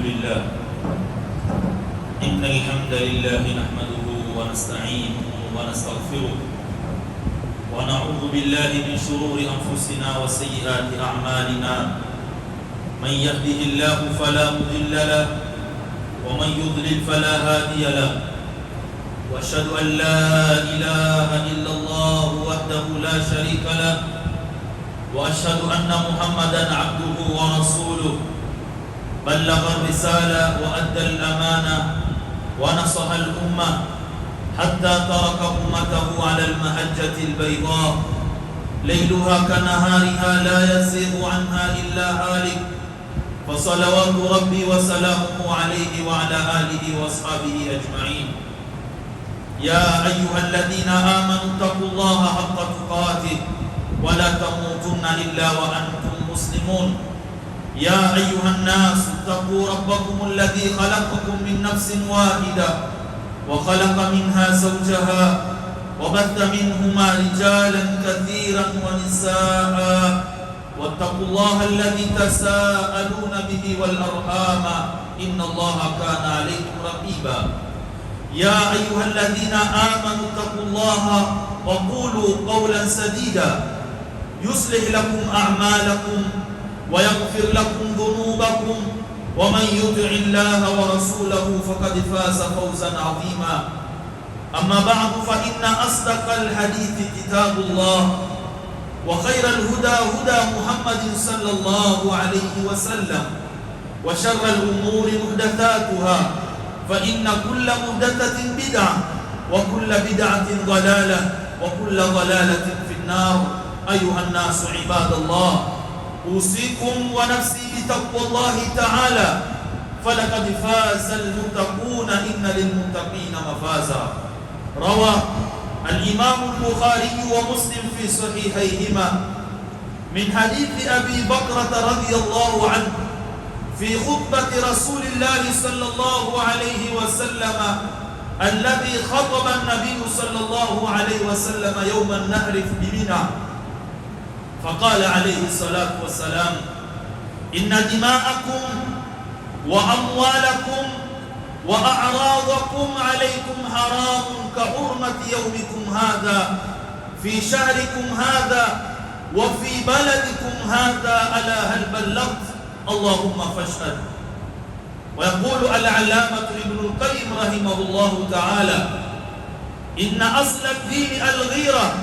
لله إن الحمد لله نحمده ونستعينه ونستغفره ونعوذ بالله من شرور أنفسنا وسيئات أعمالنا من يهده الله فلا مضل له ومن يضلل فلا هادي له وأشهد أن لا إله إلا الله وحده لا شريك له وأشهد أن محمدا عبده ورسوله بلغ الرسالة وأدى الأمانة ونصح الأمة حتى ترك أمته على المحجة البيضاء ليلها كنهارها لا يزيغ عنها إلا هالك فصلوات ربي وسلامه عليه وعلى آله وأصحابه أجمعين. يا أيها الذين آمنوا اتقوا الله حق تقاته ولا تموتن إلا وأنتم مسلمون. يا أيها الناس اتقوا ربكم الذي خلقكم من نفس واحدة وخلق منها زوجها وبث منهما رجالا كثيرا ونساء واتقوا الله الذي تساءلون به والأرحام إن الله كان عليكم رقيبا. يا أيها الذين آمنوا اتقوا الله وقولوا قولا سديدا يصلح لكم أعمالكم ويغفر لكم ذنوبكم ومن يطع الله ورسوله فقد فاز فوزا عظيما. أما بعد فإن أصدق الحديث كتاب الله وخير الهدى هدى محمد صلى الله عليه وسلم وشر الأمور محدثاتها فإن كل محدثة بدعة وكل بدعة ضلالة وكل ضلالة في النار. أيها الناس عباد الله أوصيكم ونفسي بتقوى الله تعالى فلقد فاز المتقون إن للمتقين مفازا. روى الإمام البخاري ومسلم في صحيحيهما من حديث أبي بكرة رضي الله عنه في خطبة رسول الله صلى الله عليه وسلم الذي خطب النبي صلى الله عليه وسلم يوم النهر بمنى فقال عليه الصلاة والسلام إن دماءكم وأموالكم وأعراضكم عليكم حرام كحرمة يومكم هذا في شهركم هذا وفي بلدكم هذا ألا هل بلغت اللهم فاشهد. ويقول العلامة ابن القيم رحمه الله تعالى إن أصل الدين الغيرة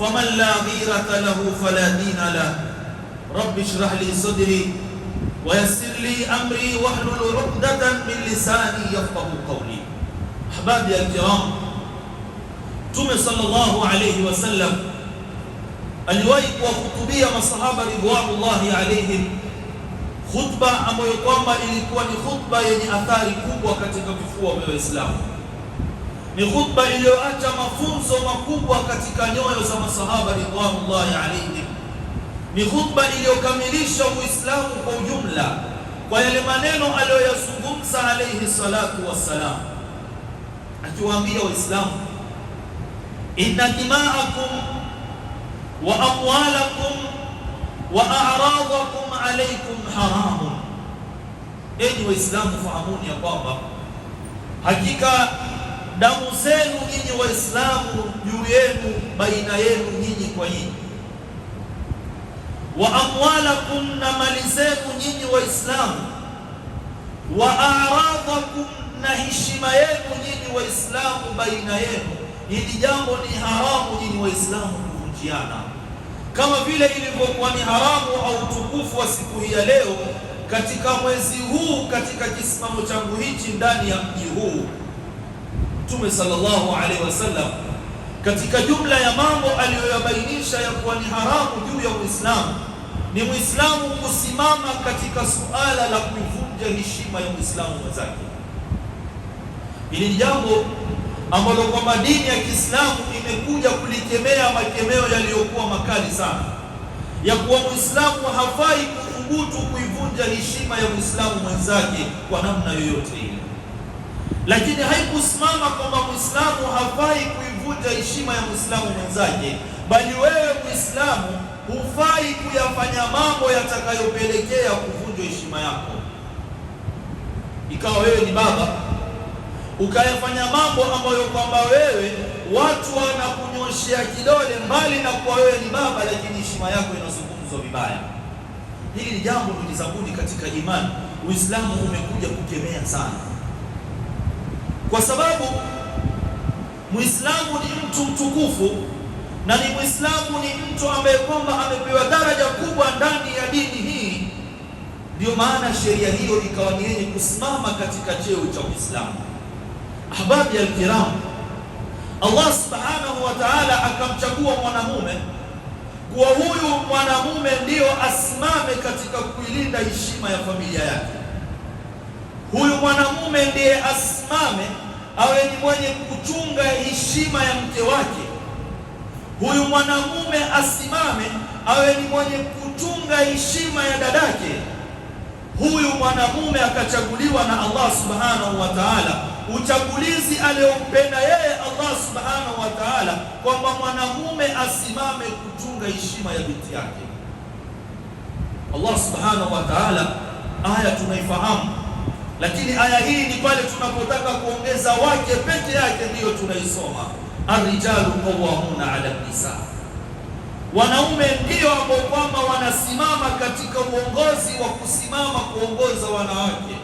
فمن لا غيرة له فلا دين له. رب اشرح لي صدري ويسر لي أمري واحلل عقدة من لساني يفقه قولي. أحبابي الكرام, Mtume sallallahu alayhi wasallam aliwahi kuwahutubia masahaba ridwanullahi alayhim khutba ambayo kwamba ilikuwa ni khutba yenye athari kubwa katika vifua vya Waislamu. Ni khutba iliyoacha mafunzo makubwa katika nyoyo za masahaba ridwanullahi alayhim. Ni khutba iliyokamilisha Uislamu kwa ujumla kwa yale maneno aliyoyazungumza alayhi salatu wassalam, akiwaambia Waislamu, inna dima'akum wa amwalakum wa a'radakum alaykum haramun. Enyi Waislamu, fahamuni ya kwamba hakika damu zenu nyinyi Waislamu juu yenu, baina yenu nyinyi kwa nyinyi, wa amwalakum, na mali zenu nyinyi Waislamu, wa a'radakum, na heshima yenu nyinyi Waislamu baina yenu. Hili jambo ni haramu nyinyi Waislamu kuvunjiana, kama vile ilivyokuwa ni haramu au utukufu wa siku hii ya leo katika mwezi huu, katika kisimamo changu hichi ndani ya mji huu. Mtume sallallahu alaihi wasallam katika jumla ya mambo aliyoyabainisha ya kuwa ni haramu juu ya Uislamu ni Muislamu kusimama katika suala la kuivunja heshima ya Muislamu mwenzake. Hili ni jambo ambalo kwamba dini ya Kiislamu imekuja kulikemea makemeo yaliyokuwa makali sana, ya kuwa Muislamu hafai kuthubutu kuivunja heshima ya Muislamu mwenzake kwa namna yoyote ile. Lakini haikusimama kwamba Muislamu hafai kuivunja heshima ya Muislamu mwenzake, bali wewe Muislamu hufai kuyafanya mambo yatakayopelekea kuvunja heshima yako. ikawa wewe ni baba, ukayafanya mambo ambayo kwamba wewe watu wanakunyoshia kidole, mbali na kuwa wewe ni baba, lakini heshima yako inazungumzwa vibaya. Hili ni jambo ndugu zangu katika imani, Uislamu umekuja kukemea sana, kwa sababu Muislamu ni mtu mtukufu, na ni Muislamu ni mtu ambaye kwamba amepewa daraja kubwa ndani ya dini hii. Ndio maana sheria hiyo ikawa ni yenye kusimama katika cheo cha Uislamu. Ahbabi alkiram, Allah subhanahu wa ta'ala akamchagua mwanamume kuwa huyu mwanamume ndiyo asimame katika kuilinda heshima ya familia yake. Huyu mwanamume ndiye asimame awe ni mwenye kuchunga heshima ya mke wake. Huyu mwanamume asimame awe ni mwenye kuchunga heshima ya dadake. Huyu mwanamume akachaguliwa na Allah subhanahu wa ta'ala, uchagulizi aliompenda yeye Allah subhanahu wa ta'ala, kwamba mwanamume asimame kuchunga heshima ya binti yake. Allah subhanahu wa ta'ala, aya tunaifahamu, lakini aya hii ni pale tunapotaka kuongeza wake peke yake ndiyo tunaisoma. Ar-rijalu qawwamuna 'ala an-nisa, wanaume ndio ambao kwamba wanasimama katika uongozi wa kusimama kuongoza wanawake.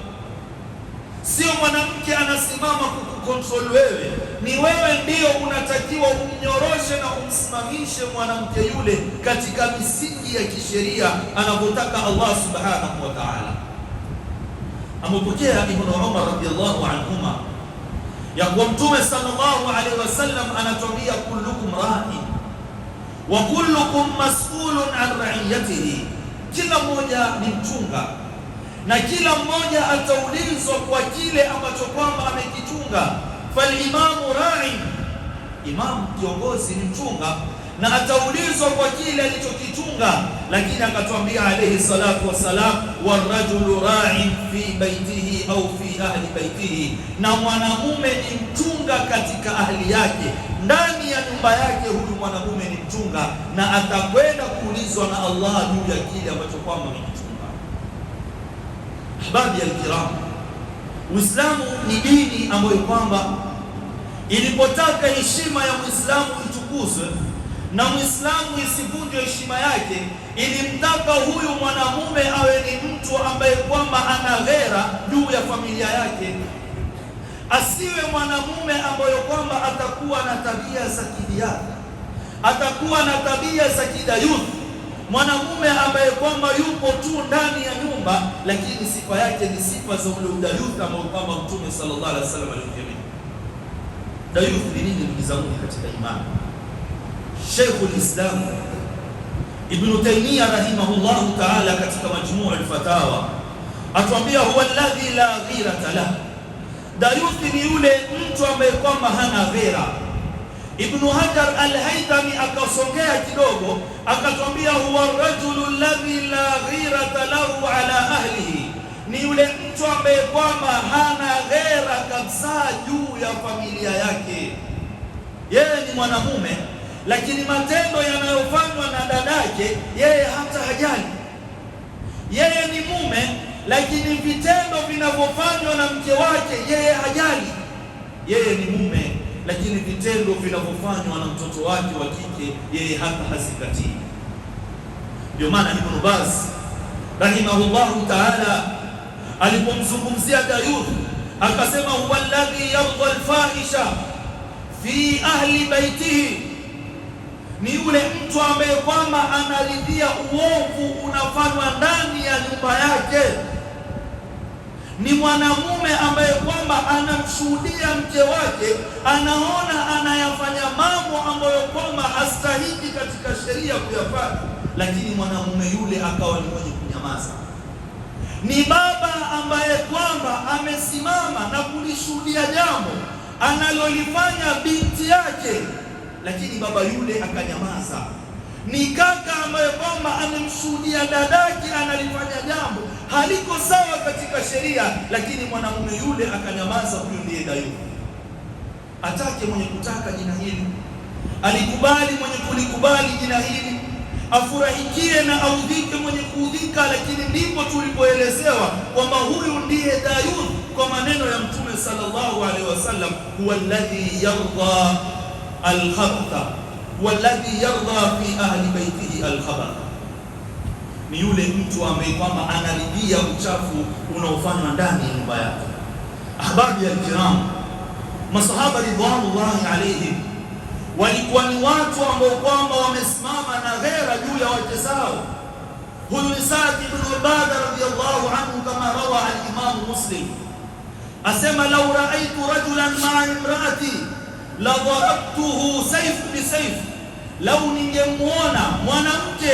Sio mwanamke anasimama kukukontrol wewe, ni wewe ndio unatakiwa umnyoroshe na umsimamishe mwanamke yule katika misingi ya kisheria anavyotaka Allah subhanahu wa ta'ala. Amepokea Ibn Umar radhiyallahu anhuma ya kuwa Mtume sallallahu alaihi wasallam anatuambia, kullukum ra'in wa kullukum mas'ulun an ra'iyatihi, kila mmoja ni mchunga na kila mmoja ataulizwa kwa kile ambacho kwamba amekichunga. Falimamu ra'in, imam kiongozi ni mchunga na ataulizwa kwa kile alichokichunga. Lakini akatuambia alayhi salatu wassalam, warajulu ra'in fi baitihi au fi ahli baitihi, na mwanamume ni mchunga katika ahli yake, ndani ya nyumba yake. Huyu mwanamume ni mchunga na atakwenda kuulizwa na Allah juu ya kile ambacho kwamba amekichunga. Ahbabi alkiram, Uislamu ni dini ambayo kwamba ilipotaka heshima ya Muislamu itukuzwe na Muislamu isivunjwe heshima yake, ilimtaka huyu mwanamume awe ni mtu ambaye kwamba ana ghera juu ya familia yake. Asiwe mwanamume ambaye kwamba atakuwa na tabia za kidiada, atakuwa na tabia za kidayuthi, mwanamume ambaye kwamba yupo tu ndani ya nyumba, lakini sifa yake ni sifa za ule udayuthi ambao kwamba Mtume sallallahu alaihi wasallam alikemea. Dayuthi ni nini ndugu zangu katika imani? Sheikhul Islam Ibn Taymiyyah rahimahullah ta'ala katika Majmu' al-Fatawa atuambia, huwa alladhi la ghirata lahu, dayuthi ni yule mtu ambaye kwamba hana ghera. Ibn Hajar al-Haythami akasongea kidogo akatuambia, huwa ar-rajulu alladhi la ghirata lahu ala ahlihi, ni yule mtu ambaye kwamba hana ghera kabisa juu ya familia yake. Yeye ni mwanamume, lakini matendo yanayofanywa na dadake yeye hata hajali. Yeye ni mume, lakini vitendo vinavyofanywa na mke wake yeye hajali. Yeye ni mume, lakini vitendo vinavyofanywa na mtoto wake wa kike yeye hata hazingatii. Ndio maana Ibn Baz rahimahullahu ta'ala alipomzungumzia dayuth akasema, huwa alladhi yardha alfahisha fi ahli baitihi, ni yule mtu ambaye kwamba anaridhia uovu unafanywa ndani ya nyumba yake. Ni mwanamume ambaye kwamba anamshuhudia mke wake, anaona anayafanya mambo ambayo kwamba hastahili katika sheria kuyafanya, lakini mwanamume yule akawa ni mwenye kunyamaza. Ni baba ambaye kwamba amesimama na kulishuhudia jambo analolifanya binti yake, lakini baba yule akanyamaza. Ni kaka ambaye kwamba amemshuhudia dadake analifanya jambo haliko sawa katika sheria, lakini mwanamume yule akanyamaza. Huyo ndiye dayuthi. Atake mwenye kutaka jina hili, alikubali mwenye kulikubali jina hili, afurahikie na audhike mwenye kuudhika, lakini ndipo tulipoelezewa kwamba huyu ndiye dayuthi, kwa maneno ya Mtume sallallahu alaihi wasallam, huwa alladhi yarda al-khabtha walladhi yarda fi ahli baitihi al-khabath, ni yule mtu ambaye kwamba anaridhia uchafu unaofanywa ndani ya nyumba yake. Ahbabi ya kiram, masahaba ridwanullahi alaihim walikuwa ni watu ambao kwamba wamesimama na ghera juu ya wake zao. Huyu ni Sa'd ibn Ubada radhiyallahu anhu, kama rawa al-Imam Muslim, asema law ra'aytu rajulan ma'a imra'ati la darabtuhu sayf bi sayf, lau ningemuona mwanamke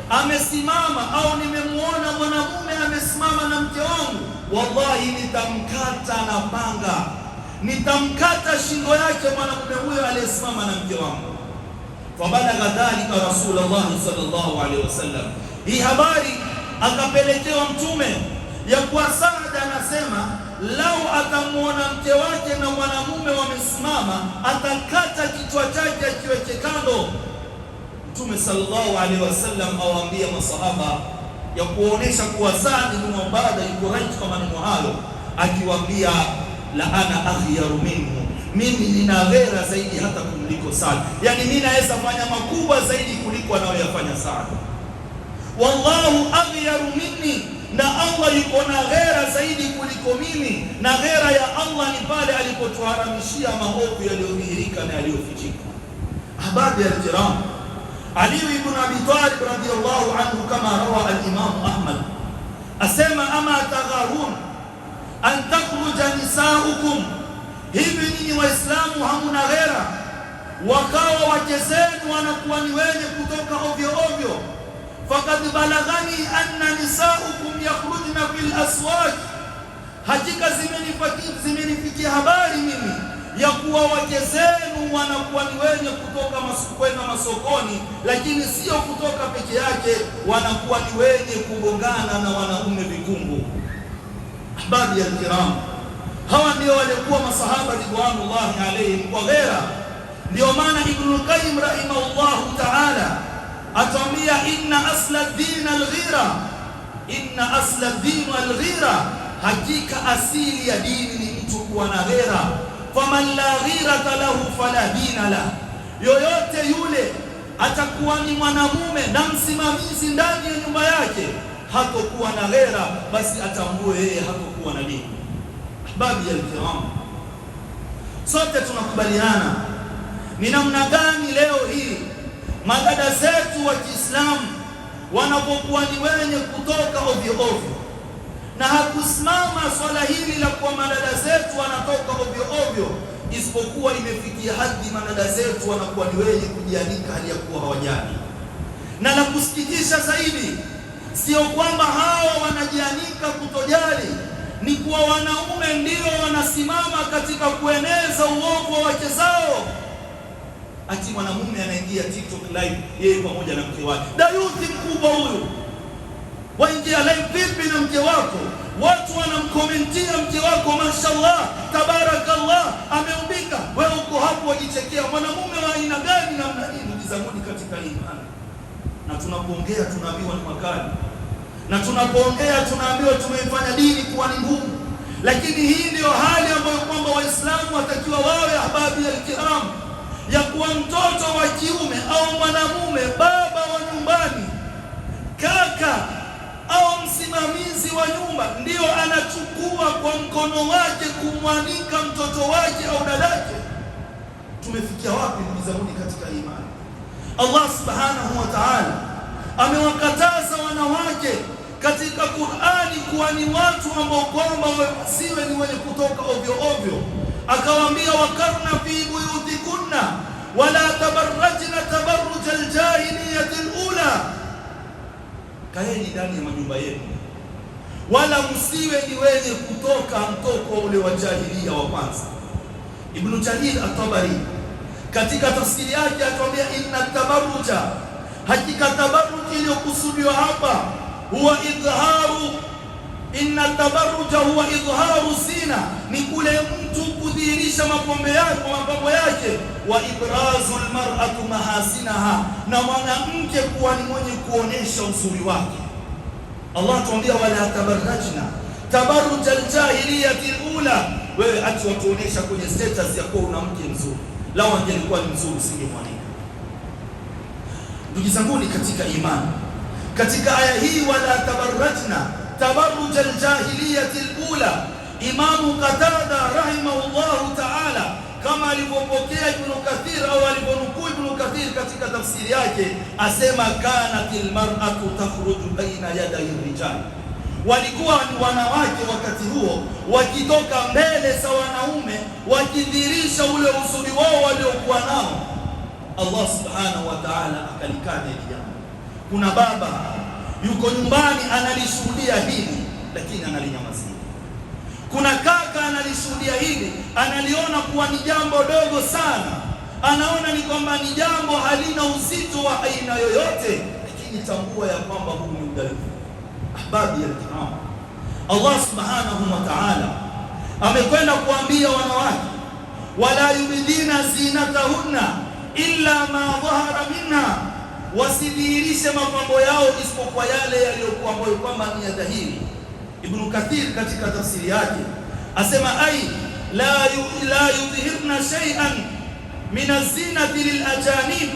amesimama au nimemuona mwanamume amesimama na mke wangu, wallahi nitamkata na panga, nitamkata shingo yake mwanamume huyo aliyesimama na mke wangu. Fabalagha dhalika Rasulullah sallallahu alaihi wasallam, hii habari akapelekewa Mtume ya kuwa Saad anasema lau atamuona mke wake na mwanamume wamesimama, atakata kichwa chake akiweke kando. Mtume sallallahu alaihi wasallam awaambia masahaba ya kuonesha kuwa Saad ibn Ubada yuko right kwa maneno hayo, akiwaambia la ana akhyaru minhu, mimi nina ghera zaidi hata kumliko Saad, yani mimi naweza fanya makubwa zaidi kuliko anayoyafanya Saad. Wallahu aghyaru minni, na Allah yuko na ghera zaidi kuliko mimi, na ghera ya Allah ni pale alipotuharamishia maovu yaliyodhihirika na yaliyofichika. Ahbabi al-kiram, Ali ibn Abi Talib radhiyallahu anhu, kama rawa al-Imam Ahmad, asema ama tagharun an takhruja nisaukum, hivi nyinyi Waislamu hamuna ghera wakawa wake zenu wanakuwa ni wenye kutoka ovyo ovyo? Faqad balaghani anna nisaukum yakhrujna fil aswaq, hakika zimenifikia habari mimi ya kuwa wake zenu wanakuwa ni wenye kutoka kwenda masokoni, lakini sio kutoka peke yake, wanakuwa ni wenye kugongana na wanaume vikumbu. Ahbabi ya kiram, hawa ndio walikuwa masahaba ridwanullahi alayhim kwa ghera. Ndio maana Ibn al-Qayyim rahimahullahu ta'ala atambia inna asla ad-din al-ghira, inna asla ad-din al-ghira, hakika asili ya dini ni mtu kuwa na ghera. Faman la ghirata lahu fala dina la, yoyote yule atakuwa ni mwanamume na msimamizi ndani ya nyumba yake, hatokuwa na ghera, basi atambue yeye hatokuwa na dini. Ahbabi ya kiram, sote tunakubaliana ni namna gani leo hii madada zetu wa Kiislamu wanapokuwa ni wenye kutoka ovyo ovyo, na hakusimama swala hili la kuwa madada zetu wanatoka ovyo ovyo, isipokuwa imefikia hadi madada zetu wanakuwa ni wenye kujianika hali ya kuwa hawajali. Na la kusikitisha zaidi, sio kwamba hawa wanajianika kutojali, ni kuwa wanaume ndio wanasimama katika kueneza uovu wa wake zao. Ati mwanamume anaingia TikTok live yeye pamoja na mke wake, dayuthi mkubwa huyu, waingia live vipi na mke wako? Watu wanamkomentia mke wako, mashallah tabarakallah ameumbika, wewe uko hapo wajichekea. Mwanamume wa aina gani namna hii? Ndugu zangu katika imani, na tunapoongea tunaambiwa ni makali, na tunapoongea tunaambiwa tumeifanya dini kuwa ni ngumu, lakini hii ndio hali ambayo kwamba Waislamu watakiwa wawe. Ahbabi al-kiram, ya kuwa mtoto wa kiume au mwanamume, baba wa nyumbani, kaka au msimamizi wa nyumba, ndio anachukua kwa mkono wake kumwanika mtoto wake au dadake. Tumefikia wapi ndugu zangu katika imani? Allah subhanahu wa ta'ala amewakataza wanawake katika Qur'ani kuwa ni watu ambao kwamba wasiwe ni wenye kutoka ovyo ovyo. Akawaambia wakarna fi buyutikunna wala tabarrajna tabarruj al-jahiliyyati al-ula, kaeni ndani ya majumba yenu wala msiwe ni wenye kutoka mtoko ule wa jahiliya wa kwanza. Ibn Jarir at-Tabari katika tafsiri yake atuambia inna tabarruja, hakika tabarruj iliyokusudiwa hapa huwa idharu, inna tabarruja huwa idharu zina, ni kule mtu kudhihirisha mapambo yake, wa ibrazul mar'atu mahasinaha, na mwanamke kuwa ni mwenye kuonesha uzuri wake. Allah tuambia wala tabarrajna tabarruj aljahiliyati alula. Wewe ati watuonesha kwenye status ya kuwa una mke mzuri, lao angelikuwa ni mzuri usingemwanika. Ndugu zangu katika imani, katika aya hii wala tabarrajna tabarruj aljahiliyati alula, Imamu Qatada rahimahullahu ta'ala kama alivyopokea Ibn Kathir au alivyonukuu Ibn Kathir katika tafsiri yake, asema kanatil mar'atu takhruju baina yaday rijal, walikuwa ni wanawake wakati huo wakitoka mbele za wanaume wakidhihirisha ule uzuri wao waliokuwa nao. Allah subhanahu wa ta'ala akalikana hili jambo. Kuna baba yuko nyumbani analishuhudia hili lakini analinyamazia. Kuna kaka analishuhudia hili, analiona kuwa ni jambo dogo sana, anaona ni kwamba ni jambo halina uzito wa aina yoyote, lakini tambua ya kwamba huu ni udhalifu. Ahbabi ya kiram, Allah subhanahu wa ta'ala amekwenda kuambia wanawake, wala yubdina zinatahunna illa ma dhahara minha, wasidhihirishe mapambo yao isipokuwa yale yaliyokuwa ambayo kwamba ni ya dhahiri. Ibn Kathir katika tafsiri yake asema la yudhhirna shay'an min az-zinati lil-ajanib,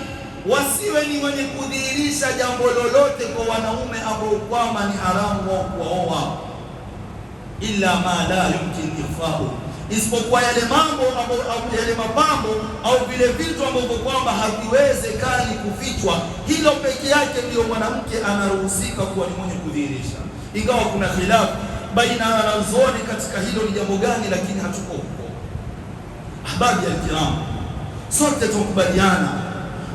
wasiwe ni wenye kudhihirisha jambo lolote kwa wanaume ambao kwamba ni haramu wao kuoa, illa ma la yumkin ikhfa'u, isipokuwa yale mambo au yale mapambo au vile vitu ambavyo kwamba haviwezekani kufichwa, hilo peke yake ndio mwanamke anaruhusika kuwa ni mwenye kudhihirisha. Ingawa kuna khilafu baina ya wanazuoni katika hilo ni jambo gani, lakini hatuko huko. Ahbabi alkiram, sote tukubaliana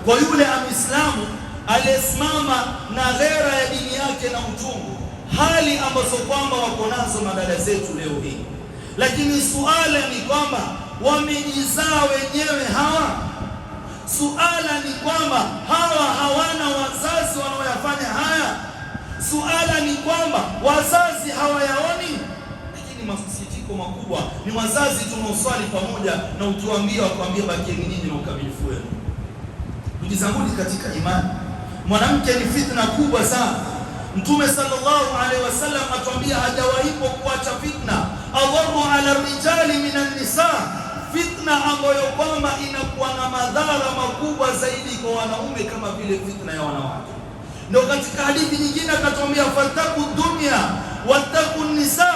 kwa yule Muislamu aliyesimama na ghera ya dini yake na uchungu, hali ambazo kwamba wako nazo madada zetu leo hii. Lakini suala ni kwamba wamejizaa wenyewe hawa. Suala ni kwamba hawa hawana wazazi wanaoyafanya haya. Suala ni kwamba wazazi hawayaoni. Lakini masikitiko makubwa ni wazazi tunaoswali pamoja na utuambia wakwambia bakieni nyinyi na ukamilifu wenu. Ndugu zangu katika imani, mwanamke ni fitna kubwa sana. Mtume sallallahu alaihi wasallam atuambia hajawahipo kuacha fitna adharu ala rijali minan nisa, fitna ambayo kwamba inakuwa na madhara makubwa zaidi kwa wanaume kama vile fitna ya wanawake. Ndio katika hadithi nyingine akatuambia fataku dunya wattaku nisa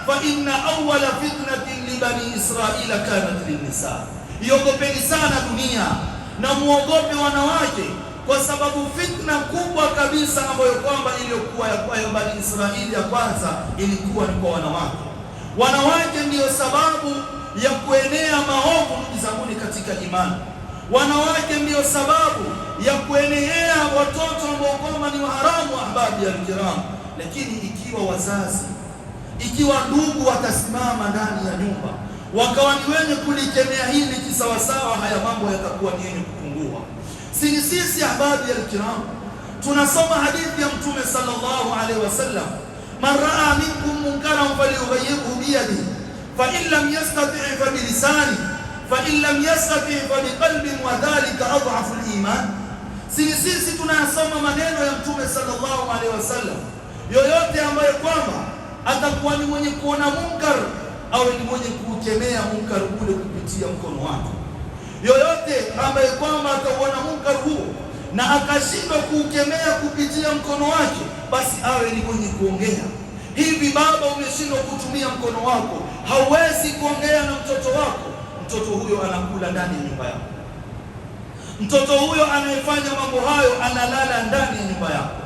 fa inna awwala fitnatin li bani israila kanat lin nisa, iogopeni sana dunia na muogope wanawake, kwa sababu fitna kubwa kabisa ambayo kwamba iliyokuwa ya Bani Israili ya kwanza ilikuwa ni kwa wanawake. Wanawake ndiyo sababu ya kuenea maovu, ndugu zangu katika imani. Wanawake ndiyo sababu ya kuenea watoto ambao kwamba ni haramu, ahbabi alkiram. Lakini ikiwa wazazi, ikiwa ndugu watasimama ndani ya nyumba wakawa ni wenye kulikemea hili kisawasawa, haya mambo yatakuwa ni yenye kupungua. Sisi ahbabi alkiram tunasoma hadithi ya Mtume sallallahu alaihi wasallam, man raa minkum munkaran falyughayyirhu biyadihi fa in lam yastati' fa bilisani fa in lam yastati' fa biqalbin wa dhalika adhafu aliman. Sisi tunayasoma maneno ya Mtume sallallahu alaihi wasallam, yoyote ambaye kwamba atakuwa ni mwenye kuona munkar au ni mwenye kukemea munkar ule kupitia mkono wake, yoyote ambaye kwamba atauona munkar huo na akashindwa kuukemea kupitia mkono wake, basi awe ni mwenye kuongea. Hivi baba, umeshindwa kutumia mkono wako, hauwezi kuongea na mtoto wako, mtoto huyo anakula ndani ya nyumba yako. Mtoto huyo anayefanya mambo hayo analala ndani ya nyumba yako.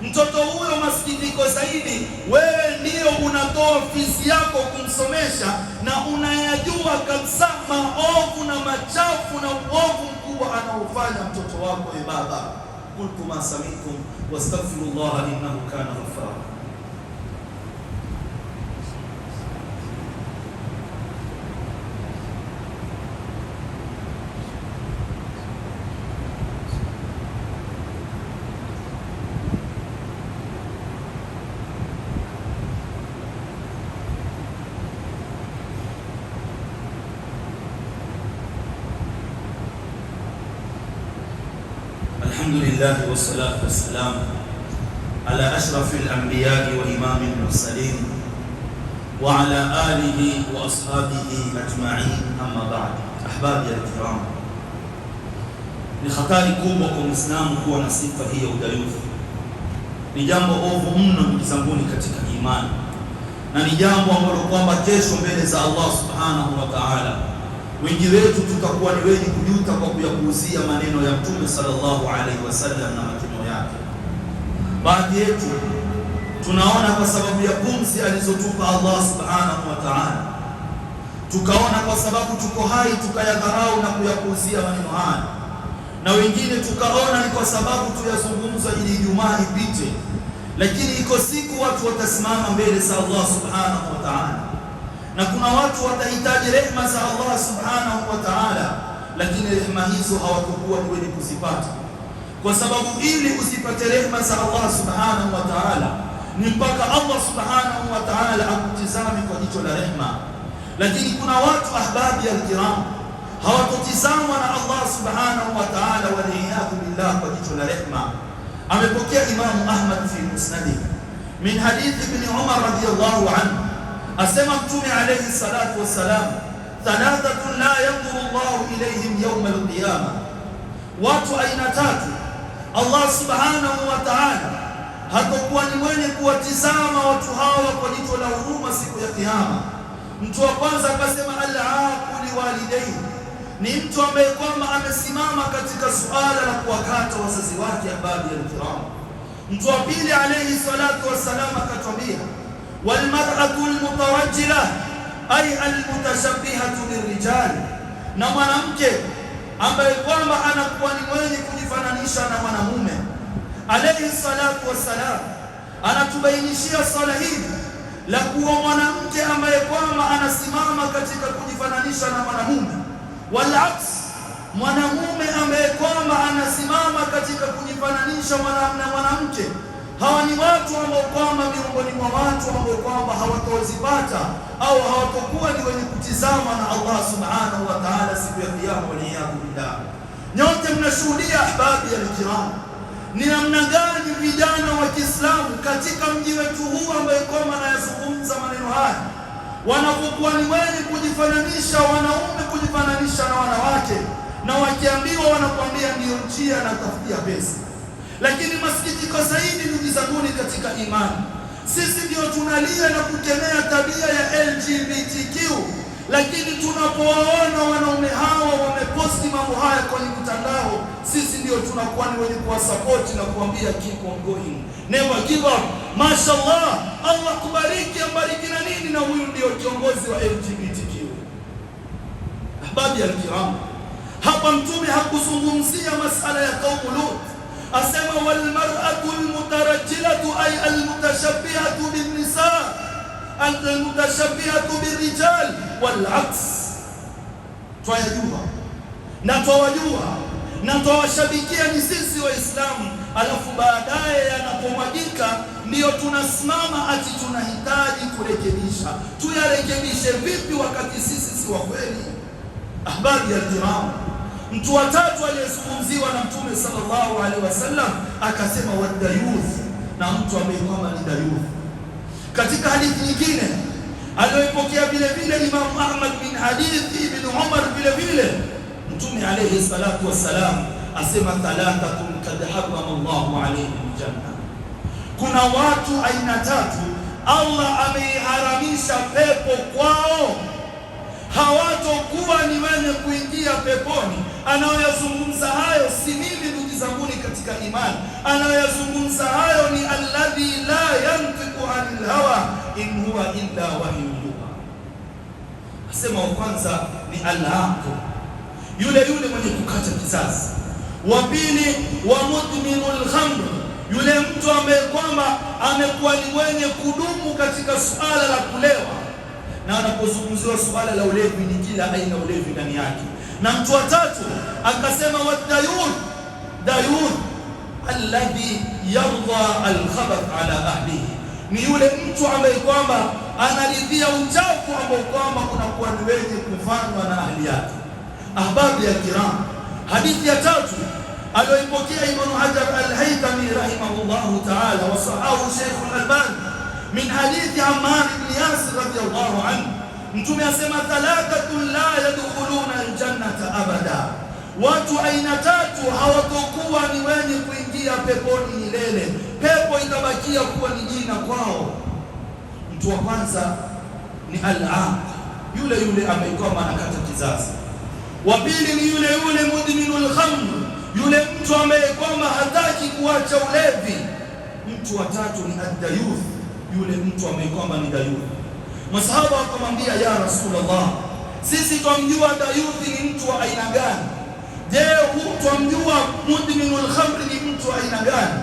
Mtoto huyo, masikitiko zaidi, wewe ndio unatoa fizi yako kumsomesha na unayajua kabisa maovu na machafu na uovu mkubwa anaofanya mtoto wako. E baba, qultu ma sami'tum wastaghfirullah innahu kana ghaffara. Alhamdulillah wassalatu wassalam ala ashrafil anbiya'i wa imamil mursalin وعلى آله وأصحابه أجمعين أما بعد. أحبابي الكرام, ni hatari kubwa kwa Muislamu kuwa na sifa hii ya udayufu. Ni jambo ovu mno ndugu zangu katika imani, na ni jambo ambalo kwamba kesho mbele za Allah subhanahu wa ta'ala wengi wetu tutakuwa ni wenye kujuta kwa kuyapuuzia maneno ya Mtume sallallahu alaihi wasallam na matendo yake. Baadhi yetu tunaona kwa sababu ya pumzi alizotupa Allah subhanahu wa ta'ala, tukaona kwa sababu tuko hai tukayadharau na kuyapuuzia maneno haya, na wengine tukaona ni kwa sababu tuyazungumza ili Ijumaa ipite, lakini iko siku watu watasimama mbele za Allah subhanahu wa ta'ala, na kuna watu watahitaji rehema za Allah subhanahu wa ta'ala, lakini rehema hizo hawatakuwa ni wenye kuzipata, kwa sababu ili usipate rehema za Allah subhanahu wa ta'ala ni mpaka Allah subhanahu wa ta'ala akutizame kwa jicho la rehema. Lakini kuna watu ahbabi alkiram hawatotizamwa na Allah subhanahu wa ta'ala waliyadhu billah kwa jicho la rehema. Amepokea Imamu Ahmad fi musnadih min hadithi ibn Umar radiyallahu anhu, asema Mtume alayhi salatu wassalam, thalathatun la yanzuru Allahu ilayhim yawm alqiyama, watu aina tatu Allah subhanahu wa ta'ala hatakuwa ni mwenye kuwatizama watu hawa kwa jicho la huruma siku ya Kiyama. Mtu wa kwanza akasema al-aqu liwalidayhi, ni mtu ambaye kwamba amesimama katika suala la kuwakata wazazi wake. Ahbabi al-kiram, mtu wa pili alayhi salatu wassalam akatwambia wal mar'atu al-mutarajjila ay al-mutashabbihatu birrijal, na mwanamke ambaye kwamba anakuwa ni mwenye kujifananisha na mwanamume. Alayhi salatu wassalam anatubainishia swala hili la kuwa mwanamke ambaye kwamba anasimama katika kujifananisha na mwanamume, wal aks, mwanamume ambaye kwamba anasimama katika kujifananisha na mwanamke. Hawa ni watu ambao kwamba miongoni mwa watu ambao kwamba hawatawazipata au hawatakuwa ni wenye kutizama na Allah subhanahu wa ta'ala siku ya Kiyama. Waliyadhu billah. Nyote mnashuhudia ahbabi al-kiram ni namna gani vijana wa Kiislamu katika mji wetu huu ambaye kwamba anayazungumza maneno haya wanapokuwa ni wenye kujifananisha, wanaume kujifananisha na wanawake, na wakiambiwa wanakuambia ndio njia na tafutia pesa. Lakini masikitiko zaidi ndugu zangu katika imani, sisi ndio tunalia na kukemea tabia ya LGBTQ, lakini tunapowaona wanaume hawa wameposti mambo haya kwenye mtandao, sisi ndio tunakuwa ni wenye kuwasapoti na kuambia keep on going, never give up, mashallah, Allah kubariki, ambariki na nini, na huyu ndio kiongozi wa LGBTQ. Ahbabi al-kiram, hapa Mtume hakuzungumzia masala ya kaumu Lut, asema wal mar'atu al-mutarajjilatu ay al-mutashabbihatu bin nisa al-mutashabbihatu birrijal wal aks. Twayajua na twawajua na twawashabikia ni sisi Waislamu, alafu baadaye yanapomwagika ndio tunasimama ati tunahitaji kurekebisha. Tuyarekebishe vipi wakati sisi si wa kweli? Ahbabi al-kiram, mtu wa tatu aliyezungumziwa na Mtume sallallahu alaihi wasallam akasema wadayuth, na mtu ambaye kwamba ni dayuth. Katika hadithi nyingine aliyoipokea vile vile Imam Ahmad bin hadithi ibn Umar, vile vile Mtume alayhi salatu wassalam asema thalathatun kad harrama Allahu alayhim janna, kuna watu aina tatu Allah ameiharamisha pepo kwao, hawatokuwa ni wenye kuingia peponi. Anayoyazungumza hayo si mimi ndugu zangu katika imani, anayoyazungumza hayo ni alladhi la yantiqu anil hawa in huwa illa wahyun yuha. Asema wa kwanza ni al-aqu, yule mwenye kukata kizazi. Wa pili wa mudminul khamr, yule mtu ambaye kwamba amekuwa ni mwenye kudumu katika suala la kulewa, na anapozungumziwa suala la ulevi ni kila aina ulevi ndani yake. Na mtu wa tatu akasema wadayun alladhi yarda alkhabath ala ahlihi, ni yule mtu ambaye kwamba anaridhia uchafu ambao kwamba unakuwa ni wenye kufanywa na ahli yake. Ahbabi ya kiram, hadithi ya tatu aliyoipokea Ibn Hajar al-Haytami rahimahullahu ta'ala wa sahahu Sheikh al-Albani min hadithi Ammar ibn Yasir radiyallahu anhu, Mtume asema thalathatun la yadkhuluna aljannata abada, watu aina tatu hawatokuwa ni wenye kuingia peponi milele, pepo itabakia kuwa ni jina kwao. Mtu wa kwanza ni al-aaq, yule amekuwa anakata kizazi. Wa pili ni yule mudminul khamr, yule mtu ambaye kwamba hataki kuacha ulevi. Mtu wa tatu ni ad-dayuth, yule mtu ambaye kwamba ni dayuth. Masahaba wakamwambia ya Rasulullah, sisi twamjua dayuth ni mtu wa aina gani? Je, twamjua mudminul khamr ni mtu wa aina gani?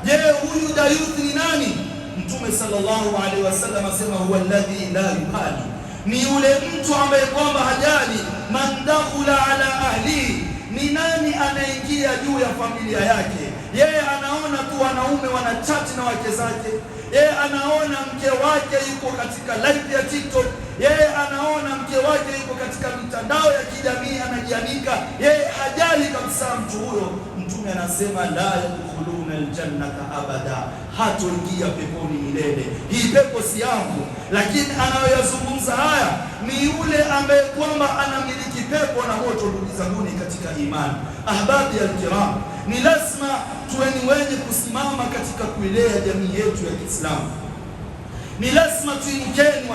Je, huyu dayuth ni nani? Mtume sallallahu alaihi wasallam asema huwa alladhi la yuhali, ni yule mtu ambaye kwamba hajali man dakhula ala ahli, ni nani anaingia juu ya familia yake. Yeye anaona tu wanaume wanachati na wake zake, yeye anaona mke wake yuko katika live ya TikTok, yeye anaona mke wake yuko katika mitandao ya kijamii anajianika, yeye hajali kabisa mtu huyo. Mtume anasema la yadkhuluna aljannata abada, hatoingia peponi milele. Hii pepo si yangu, lakini anayoyazungumza haya ni yule ambaye kwamba anamiliki pepo na moto. Ndugu zanguni katika imani, ahbabi alkiram, ni lazima tuwe ni wenye kusimama katika kuilea jamii yetu ya Kiislamu. Ni lazima tuinukeni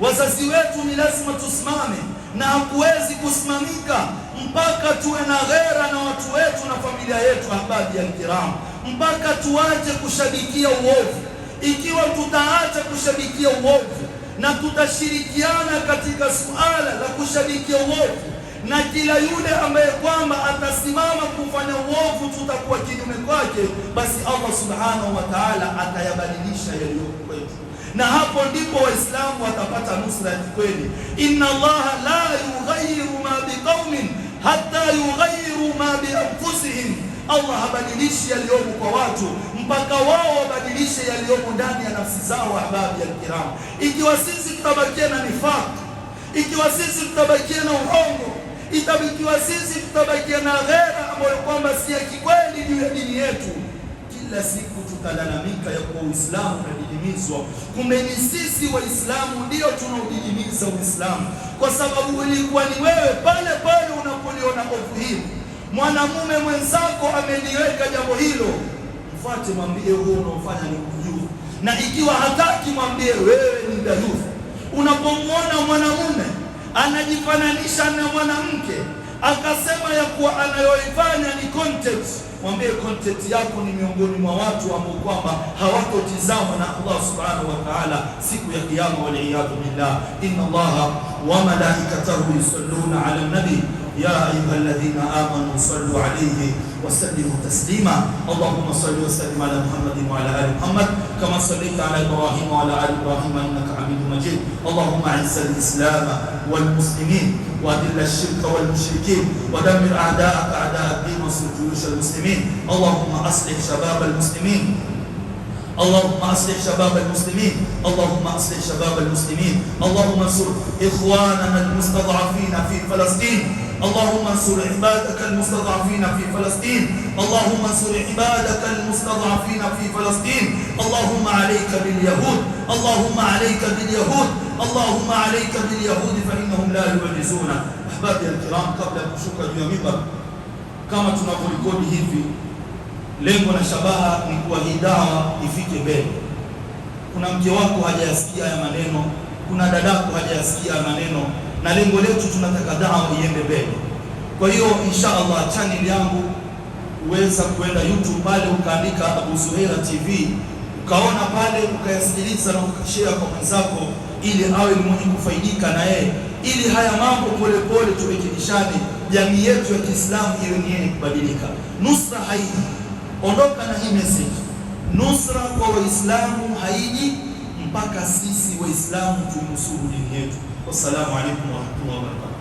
wazazi wetu, ni lazima tusimame, na hakuwezi kusimamika mpaka tuwe na ghera na watu wetu na familia yetu. Ahbabi alkiram, mpaka tuache kushabikia uovu. Ikiwa tutaacha kushabikia uovu na tutashirikiana katika suala la kushabikia uovu, na kila yule ambaye kwamba atasimama kufanya uovu tutakuwa kinyume kwake, basi Allah subhanahu wa ta'ala atayabadilisha yaliyo kwetu, na hapo ndipo Waislamu watapata nusra ya kweli. Inna Allah la yughayyiru ma biqaumin hatta yughayyiru ma bi anfusihim, Allah habadilishi yaliyomo kwa watu mpaka wao wabadilishe yaliyomo ndani ya nafsi zao. Ahbabi alkiram, ikiwa sisi tutabakia na nifaq, ikiwa sisi tutabakia na uongo, ikiwa sisi tutabakia na ghera ambayo kwamba si ya kikweli juu ya dini yetu, kila siku tutalalamika ya kuwa Uislamu unadidimizwa. Kumbe ni sisi Waislamu ndio tunaudidimiza Uislamu, kwa sababu ilikuwa ni wewe pale unapoliona ovu hili, mwanamume mwenzako ameliweka jambo hilo, mfuate, mwambie wewe unaofanya ni kujua, na ikiwa hataki mwambie wewe ni dayuth. Unapomwona mwanamume anajifananisha na mwanamke akasema ya kuwa anayoifanya ni content, mwambie content yako ni miongoni mwa watu ambao kwamba hawatotizama na Allah subhanahu wa ta'ala siku ya kiyama. Waliyadhu billah. Inna Allaha wa malaikatahu yusalluna ala nabi ya ayyuhalladhina amanu sallu alayhi wa sallimu taslima. Allahumma salli wa sallim ala Muhammadin wa ala ali Muhammad kama sallaita ala Ibrahim wa ala ali Ibrahim innaka Hamidum Majid. Allahumma a'izz al-islam wal muslimin wa adhill ash-shirka wal mushrikeen wa dammir a'da'aka a'da' ad-din wa ansur juyush al-muslimin. Allahumma aslih shabab al-muslimin, اللهم أصلح شباب المسلمين، اللهم أصلح شباب المسلمين. اللهم انصر إخواننا المستضعفين في فلسطين، اللهم انصر عبادك المستضعفين في فلسطين، اللهم انصر عبادك المستضعفين في فلسطين. اللهم عليك باليهود، اللهم عليك باليهود، اللهم عليك باليهود فإنهم لا يعجزون. أحبابي الكرام, قبل kushuka juu ya mimbar kama tunavyorekodi hivi, lengo na shabaha ni kuwa hii dawa ifike mbele. Kuna mke wako hajayasikia haya maneno, kuna dadako hajayasikia haya maneno, na lengo letu tunataka dawa iende mbele. Kwa hiyo insha Allah channel yangu uweza kuenda YouTube pale ukaandika Abu Zuhaira TV, ukaona pale, ukayasikiliza na ukashare kwa mwenzako, ili awe ni mwenye kufaidika na yeye, ili haya mambo polepole turekebishane, jamii yetu ya Kiislamu iwe ni yenye kubadilika. Nusra haiji, ondoka na hii message, nusra kwa Waislamu haiji mpaka sisi Waislamu tunusuru dini yetu. Wassalamu alaikum wa rahmatullahi wa barakatuh.